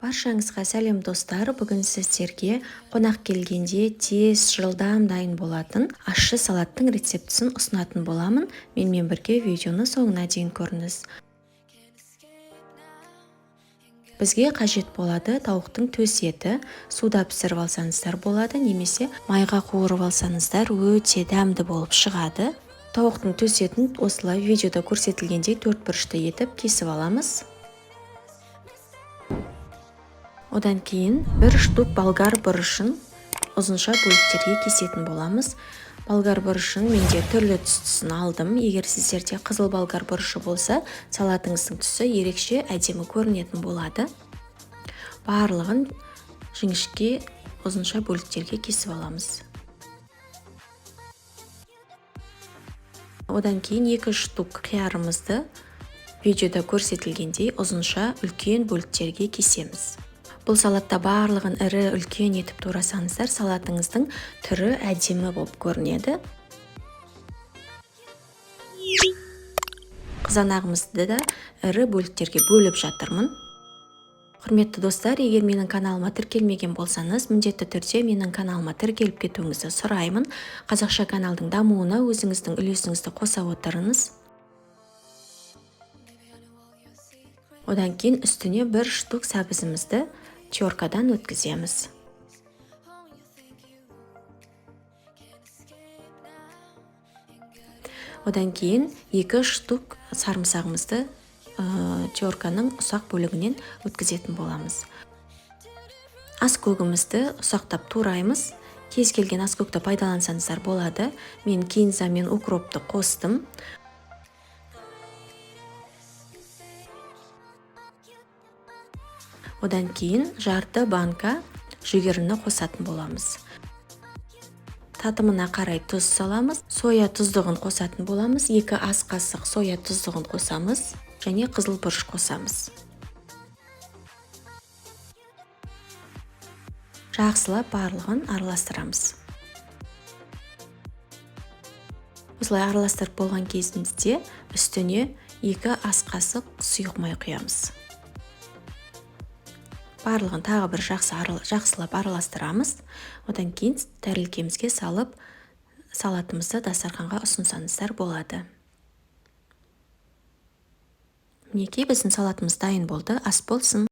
Баршаңызға сәлем достар. Бүгін сіздерге қонақ келгенде тез, жылдам дайын болатын ащы салаттың рецептісін ұсынатын боламын. Менімен бірге видеоны соңына дейін көріңіз. Бізге қажет болады тауықтың төс еті. Суда пісіріп алсаңыздар болады, немесе майға қуырып алсаңыздар өте дәмді болып шығады. Тауықтың төс етін осылай видеода көрсетілгендей 4 бұрышты етіп кесіп аламыз. Одан кейін 1 штук болгар бұрышын ұзынша бөліктерге кесетін боламыз. Болгар бұрышын менде түрлі түстісін алдым. Егер сіздерде қызыл болгар бұрышы болса, салатыңыздың түсі ерекше әдемі көрінетін болады. Барлығын жіңішке ұзынша бөліктерге кесіп аламыз. Одан кейін 2 штук қиярымызды видеода көрсетілгендей ұзынша үлкен бөліктерге кесеміз. Бұл салатта барлығын ірі үлкен етіп турасаңыздар, салатыңыздың түрі әдемі болып көрінеді. Қызанағымызды да ірі бөліктерге бөліп жатырмын. Құрметті достар, егер менің каналыма тіркелмеген болсаңыз, міндетті түрде менің каналыма тіркеліп кетуіңізді сұраймын. Қазақша каналдың дамуына өзіңіздің үлесіңізді қоса отырыңыз. Одан кейін үстіне 1 штук сәбізімізді теркадан өткіземіз. Одан кейін 2 штук сарымсағымызды терканың ұсақ бөлігінен өткізетін боламыз. Аскөгімізді ұсақтап тураймыз. Кез келген аскөкті пайдалансаңыздар болады. Мен кинза мен укропты қостым. Одан кейін жарты банка жүгеріні қосатын боламыз. Татымына қарай тұз саламыз. Соя тұздығын қосатын боламыз. 2 ас қасық соя тұздығын қосамыз. Және қызыл бұрыш қосамыз. Жақсылап барлығын араластырамыз. Осылай араластырып болған кезімізде үстіне 2 ас қасық сұйық май құямыз. Барлығын тағы бір жақсылап араластырамыз. Одан кейін тәрелкемізге салып, салатымызды дастарханға ұсынсаңыздар болады. Мінекей біздің салатымыз дайын болды. Ас болсын.